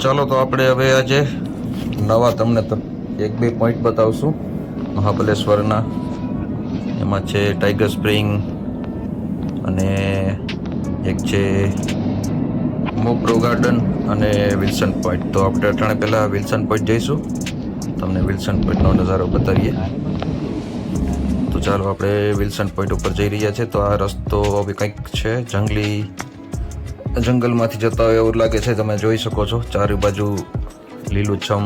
ચાલો તો આપણે હવે આજે નવા તમને એક બે પોઈન્ટ બતાવશું મહાબલેશ્વરના. એમાં છે ટાઈગર સ્પ્રિંગ અને એક છે મોબ્રો ગાર્ડન અને વિલ્સન પોઈન્ટ. તો આપણે અટાણે પહેલાં વિલ્સન પોઈન્ટ જઈશું, તમને વિલ્સન પોઈન્ટનો નજારો બતાવીએ. તો ચાલો આપણે વિલ્સન પોઈન્ટ ઉપર જઈ રહ્યા છે. તો આ રસ્તો હવે કંઈક છે જંગલમાંથી જતા હોય એવું લાગે છે. તમે જોઈ શકો છો ચારે બાજુ લીલુંછમ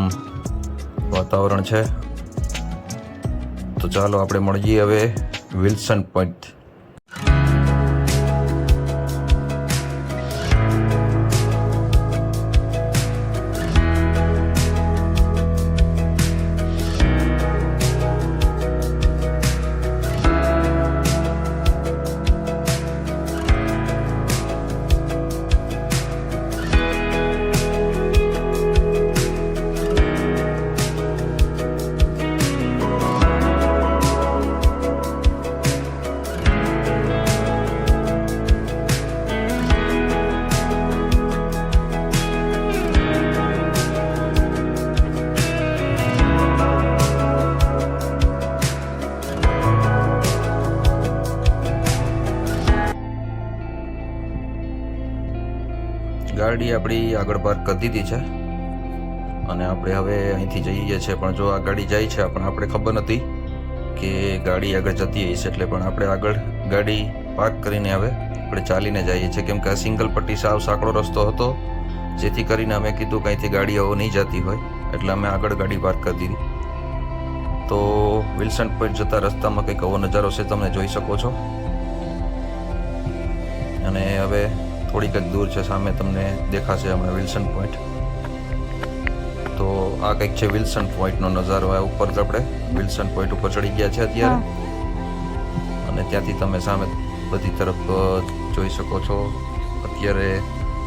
વાતાવરણ છે. તો ચાલો આપણે મળીએ હવે વિલ્સન પોઈન્ટ. ગાડી આપણી આગળ પાર્ક કરી દીધી છે અને આપણે હવે અહીંથી જઈએ છીએ. પણ જો આ ગાડી જાય છે પણ આપણે ખબર નથી કે ગાડી આગળ જતી હશે, એટલે પણ આપણે આગળ ગાડી પાર્ક કરીને હવે આપણે ચાલીને જઈએ છીએ. કેમ કે આ સિંગલ પટ્ટી સાવ સાંકડો રસ્તો હતો, જેથી કરીને અમે કીધું કે અહીંથી ગાડીઓ નહીં જતી હોય, એટલે અમે આગળ ગાડી પાર્ક કરી દીધી. તો વિલ્સન પોઈન્ટ જતા રસ્તામાં કંઈક આવો નજારો છે, તમે જોઈ શકો છો. અને હવે થોડીક જ દૂર છે, સામે તમને દેખાશે હમણાં વિલ્સન પોઈન્ટ. તો આ કંઈક છે વિલ્સન પોઈન્ટનો નજારો. આ ઉપર આપણે વિલ્સન પોઈન્ટ ઉપર ચડી ગયા છે અત્યારે, અને ત્યાંથી તમે સામે બધી તરફ જોઈ શકો છો. અત્યારે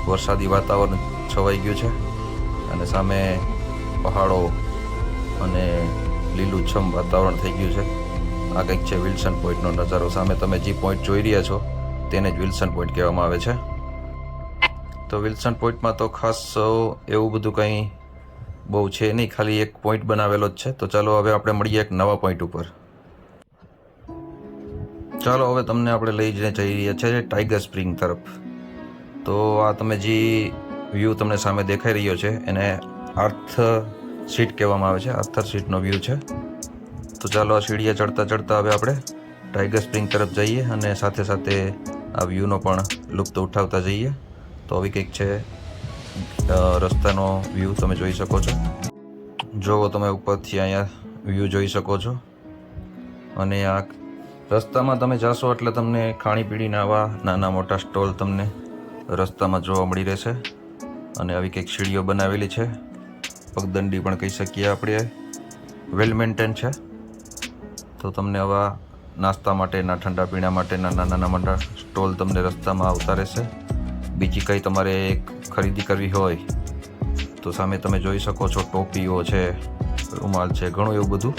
વરસાદી વાતાવરણ છવાઈ ગયું છે અને સામે પહાડો અને લીલુંછમ વાતાવરણ થઈ ગયું છે. આ કંઈક છે વિલ્સન પોઈન્ટનો નજારો. સામે તમે જે પોઈન્ટ જોઈ રહ્યા છો તેને જ વિલ્સન પોઈન્ટ કહેવામાં આવે છે. તો વિલ્સન પોઈન્ટમાં તો ખાસ એવું બધું કંઈ બહુ છે નહીં, ખાલી એક પોઈન્ટ બનાવેલો જ છે. તો ચાલો હવે આપણે મળીએ એક નવા પોઈન્ટ ઉપર. ચાલો હવે તમને આપણે લઈ જઈને જઈ રહ્યા છે ટાઈગર સ્પ્રિંગ તરફ. તો આ તમે જે વ્યૂ તમને સામે દેખાઈ રહ્યો છે એને આર્થર સીટ કહેવામાં આવે છે. આર્થર સીટનો વ્યૂ છે. તો ચાલો આ સીડીએ ચડતા ચડતા હવે આપણે ટાઈગર સ્પ્રિંગ તરફ જઈએ અને સાથે સાથે આ વ્યૂનો પણ લુપ્ત ઉઠાવતા જઈએ. તો આવી કંઈક છે રસ્તાનો વ્યૂ, તમે જોઈ શકો છો. જોવો તમે ઉપરથી અહીંયા વ્યૂ જોઈ શકો છો. અને આ રસ્તામાં તમે જાશો એટલે તમને ખાણીપીણીના આવા નાના મોટા સ્ટોલ તમને રસ્તામાં જોવા મળી રહેશે. અને આવી કંઈક સીડીઓ બનાવેલી છે, પગદંડી પણ કહી શકીએ આપણે, વેલ મેન્ટેન છે. તો તમને આવા નાસ્તા માટેના, ઠંડા પીણા માટેના નાના મોટા સ્ટોલ તમને રસ્તામાં આવતા રહેશે. બીજી કંઈ તમારે ખરીદી કરવી હોય તો સામે તમે જોઈ શકો છો ટોપીઓ છે, રૂમાલ છે, ઘણું એવું બધું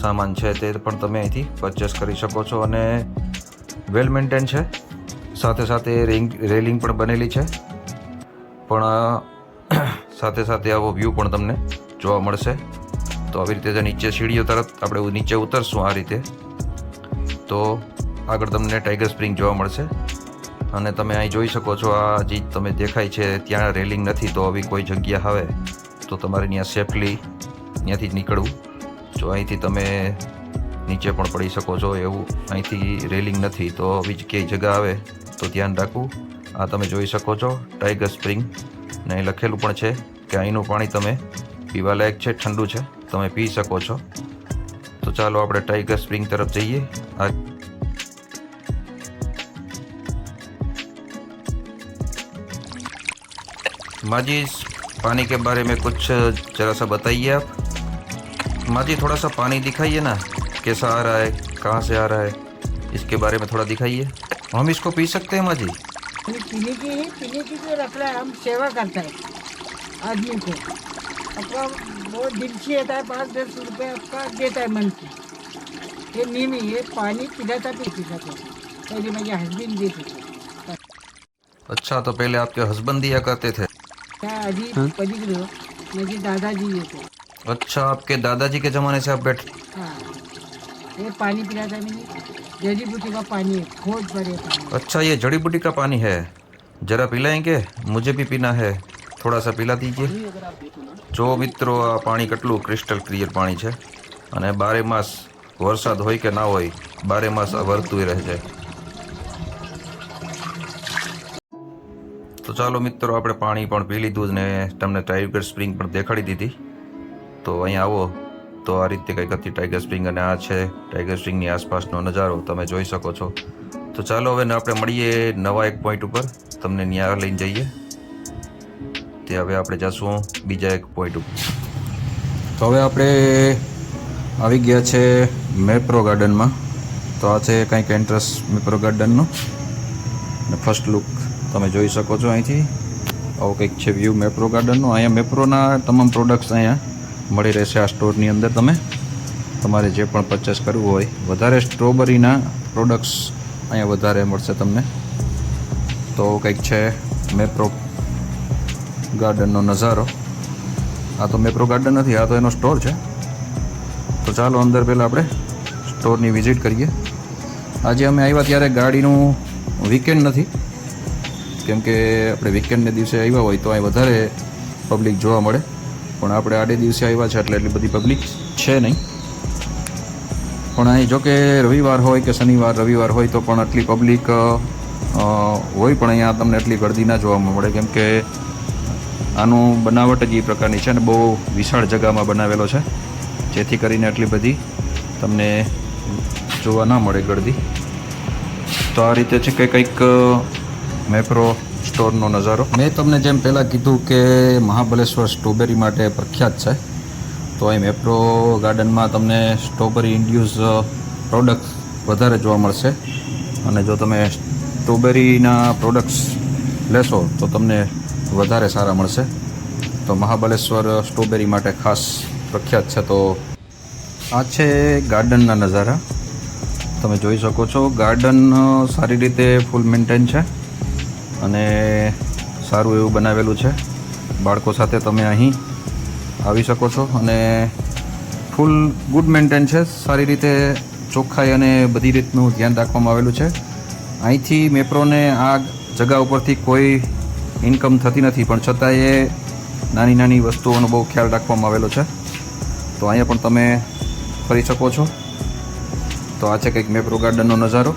સામાન છે તે પણ તમે અહીંથી પરચેસ કરી શકો છો. અને વેલ મેન્ટેન છે, સાથે સાથે રેલિંગ પણ બનેલી છે. પણ સાથે સાથે આવો વ્યૂ પણ તમને જોવા મળશે. તો આવી રીતે નીચે સીડીઓ તરફ આપણે નીચે ઉતરશું આ રીતે, તો આગળ તમને ટાઈગર સ્પ્રિંગ જોવા મળશે. અને તમે અહીં જોઈ શકો છો આ જે તમે દેખાય છે ત્યાં રેલિંગ નથી. તો આવી કોઈ જગ્યા આવે તો તમારે ત્યાં સેફલી ત્યાંથી જ નીકળવું. જો અહીંથી તમે નીચે પણ પડી શકો છો, એવું અહીંથી રેલિંગ નથી. તો આવી જ ક્યાંય જગ્યા આવે તો ધ્યાન રાખવું. આ તમે જોઈ શકો છો ટાઈગર સ્પ્રિંગ, ને અહીં લખેલું પણ છે કે અહીંનું પાણી તમે પીવાલાયક છે, ઠંડુ છે, તમે પી શકો છો. તો ચાલો આપણે टाइगर स्प्रिंग तरफ जाइए। माँ जी, इस पानी के बारे में कुछ जरा सा बताइए आप। माँ जी, थोड़ा सा पानी दिखाइए ना, कैसा आ रहा है, कहाँ से आ रहा है, इसके बारे में थोड़ा दिखाइए। हम इसको पी सकते हैं माँ जी? पीने की जो रख रहा है, हम सेवा करता है आदमी को, आपका वो दिल से आता है, 5-10 रुपये आपका देता है मन की। ये नहीं ये पानी पिलाता पीता था, पहले मेरे हस्बैंड देते थे। अच्छा, तो पहले आपके हस्बैंड दिया करते थे? आधी पड़ी गयो मेरे दादाजी ये थे। अच्छा, आपके दादाजी के ज़माने से आप बैठ। हाँ, ये पानी पिलाता मैंने, जड़ी बूटी का पानी है, बहुत बड़े पानी। अच्छा, ये जड़ी बूटी का पानी है, जरा पिलाएंगे? मुझे भी पीना है, થોડા સા પીલા દીજીએ. જો મિત્રો, આ પાણી કેટલું ક્રિસ્ટલ ક્લિયર પાણી છે અને બારે માસ વરસાદ હોય કે ના હોય, બારે માસ આ વરતું રહે છે. તો ચાલો મિત્રો, આપણે પાણી પણ પી લીધું ને તમને ટાઈગર સ્પ્રિંગ પણ દેખાડી દીધી. તો અહીંયા આવો તો આ રીતે કંઈક હતી ટાઈગર સ્પ્રિંગ, અને આ છે ટાઈગર સ્પ્રિંગની આસપાસનો નજારો તમે જોઈ શકો છો. તો ચાલો હવે આપણે મળીએ નવા એક પોઈન્ટ ઉપર, તમને ત્યાં લઈને જઈએ. તે હવે આપણે જઈશું બીજા એક પોઈન્ટ ઉપર. તો હવે આપણે આવી ગયા છે મેપ્રો ગાર્ડનમાં. તો આ છે કંઈક એન્ટ્રન્સ મેપ્રો ગાર્ડનનું, ને ફર્સ્ટ લુક તમે જોઈ શકો છો અહીંથી. આવું કંઈક છે વ્યૂ મેપ્રો ગાર્ડનનું. અહીંયા મેપ્રોના તમામ પ્રોડક્ટ્સ અહીંયા મળી રહેશે આ સ્ટોરની અંદર. તમે તમારે જે પણ પરચેસ કરવું હોય, વધારે સ્ટ્રોબેરીના પ્રોડક્ટ્સ અહીંયા વધારે મળશે તમને. તો કંઈક છે મેપ્રો ગાર્ડનનો નજારો. આ તો મેપ્રો ગાર્ડન નથી, આ તો એનો સ્ટોર છે. તો ચાલો અંદર પહેલાં આપણે સ્ટોરની વિઝિટ કરીએ. આજે અમે આવ્યા ત્યારે ગાડીનું વીકેન્ડ નથી, કેમ કે આપણે વીકેન્ડને દિવસે આવ્યા હોય તો અહીં વધારે પબ્લિક જોવા મળે, પણ આપણે આડે દિવસે આવ્યા છે એટલે એટલી બધી પબ્લિક છે નહીં. પણ અહીં જોકે રવિવાર હોય કે શનિવાર રવિવાર હોય તો પણ આટલી પબ્લિક હોય, પણ અહીંયા તમને એટલી ગર્દી ના જોવા મળે, કેમ કે આનું બનાવટ જ એ પ્રકારની છે ને બહુ વિશાળ જગ્યામાં બનાવેલો છે, જેથી કરીને એટલી બધી તમને જોવા ના મળે ગર્દી. તો આ રીતે છે કે કંઈક મેપ્રો સ્ટોરનો નજારો. મેં તમને જેમ પહેલાં કીધું કે મહાબલેશ્વર સ્ટ્રોબેરી માટે પ્રખ્યાત છે, તો અહીં મેપ્રો ગાર્ડનમાં તમને સ્ટ્રોબેરી ઇન્ડ્યુસ પ્રોડક્ટ વધારે જોવા મળશે. અને જો તમે સ્ટ્રોબેરીના પ્રોડક્ટ્સ લેશો તો તમને વધારે સારા મળશે. તો મહાબલેશ્વર સ્ટ્રોબેરી માટે ખાસ પ્રખ્યાત છે. તો આ છે ગાર્ડનના નજારા, તમે જોઈ શકો છો. ગાર્ડન સારી રીતે ફૂલ મેન્ટેન છે અને સારું એવું બનાવેલું છે. બાળકો સાથે તમે અહીં આવી શકો છો અને ફૂલ ગુડ મેન્ટેન છે. સારી રીતે ચોખ્ખાઈ અને બધી રીતનું ધ્યાન રાખવામાં આવેલું છે. અહીંથી મેપ્રોને આ જગ્યા ઉપરથી કોઈ ઇન્કમ થતી નથી, પણ છતાંય એ નાની નાની વસ્તુઓનો બહુ ખ્યાલ રાખવામાં આવેલો છે. તો અહીંયા પણ તમે ફરી શકો છો. તો આ છે કંઈક મેપ્રો ગાર્ડનનો નજારો.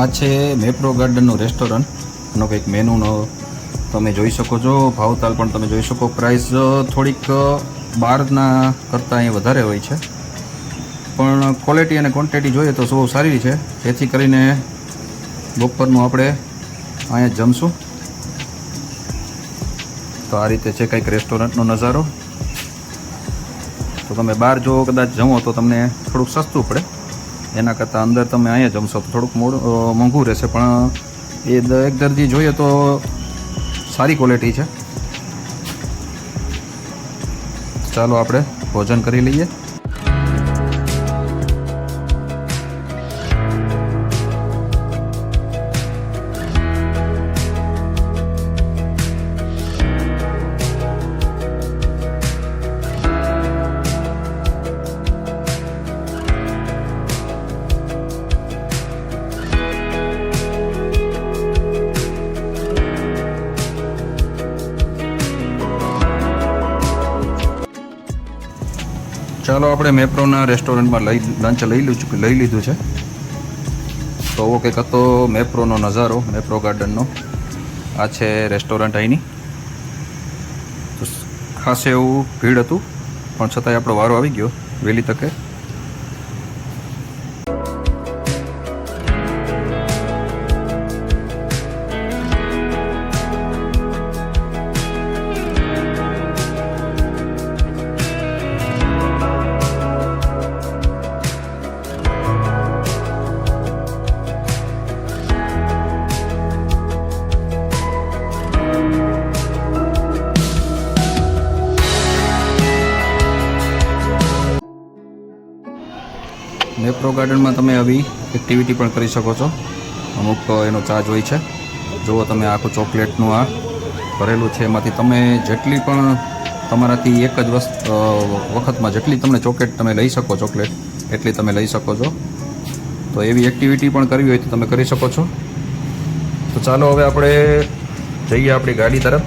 આ છે મેપ્રો ગાર્ડનનું રેસ્ટોરન્ટનો કંઈક મેનુનો તમે જોઈ શકો છો. ભાવતાલ પણ તમે જોઈ શકો. પ્રાઇસ થોડીક બહારના કરતાં અહીં વધારે હોય છે, પણ ક્વોલિટી અને ક્વોન્ટિટી જોઈએ તો બહુ સારી છે. જેથી કરીને બપોરનું આપણે અહીંયા જમશું. તો આ રીતે છે કંઈક રેસ્ટોરન્ટનો નજારો. તો તમે બહાર જો કદાચ જમો તો તમને થોડુંક સસ્તું પડે, એના કરતાં અંદર તમે અહીંયા જમશો તો થોડુંક મોંઘું રહેશે, પણ એ એક દરજી જોઈએ તો સારી ક્વોલિટી છે. ચાલો આપણે ભોજન કરી લઈએ. ચાલો આપણે મેપ્રોના રેસ્ટોરન્ટમાં લંચ લઈ લીધું છે. તો એવો કંઈક હતો મેપ્રોનો નજારો, મેપ્રો ગાર્ડનનો. આ છે રેસ્ટોરન્ટ અહીંની. તો ખાસ એવું ભીડ હતું, પણ છતાંય આપણો વારો આવી ગયો વહેલી તકે. મેપ્રો ગાર્ડનમાં તમે આવી એક્ટિવિટી પણ કરી શકો છો. અમુક એનો ચાર્જ હોય છે. જુઓ તમે આખું ચોકલેટનું આ ભરેલું છે, એમાંથી તમે જેટલી પણ તમારાથી એક જ વખતમાં જેટલી તમને ચોકલેટ તમે લઈ શકો, ચોકલેટ એટલી તમે લઈ શકો છો. તો એવી એક્ટિવિટી પણ કરવી હોય તો તમે કરી શકો છો. તો ચાલો હવે આપણે જઈએ આપણી ગાડી તરફ,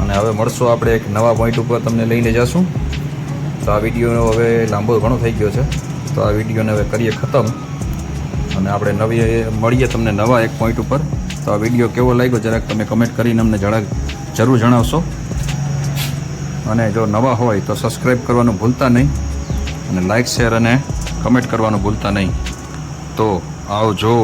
અને હવે મળશું આપણે એક નવા પોઈન્ટ ઉપર, તમને લઈને જઈશું. તો આ વિડીયો હવે લાંબો ઘણો થઈ ગયો છે, તો આ વિડીયોને હવે કરીએ ખતમ, અને આપણે મળીએ તમને નવા એક પોઈન્ટ ઉપર. તો આ વિડીયો કેવો લાગ્યો જરાક તમે કમેન્ટ કરીને અમને જરૂર જણાવશો. અને જો નવા હોય તો સબસ્ક્રાઈબ કરવાનું ભૂલતા નહીં, અને લાઇક, શેર અને કમેન્ટ કરવાનું ભૂલતા નહીં. તો આવજો.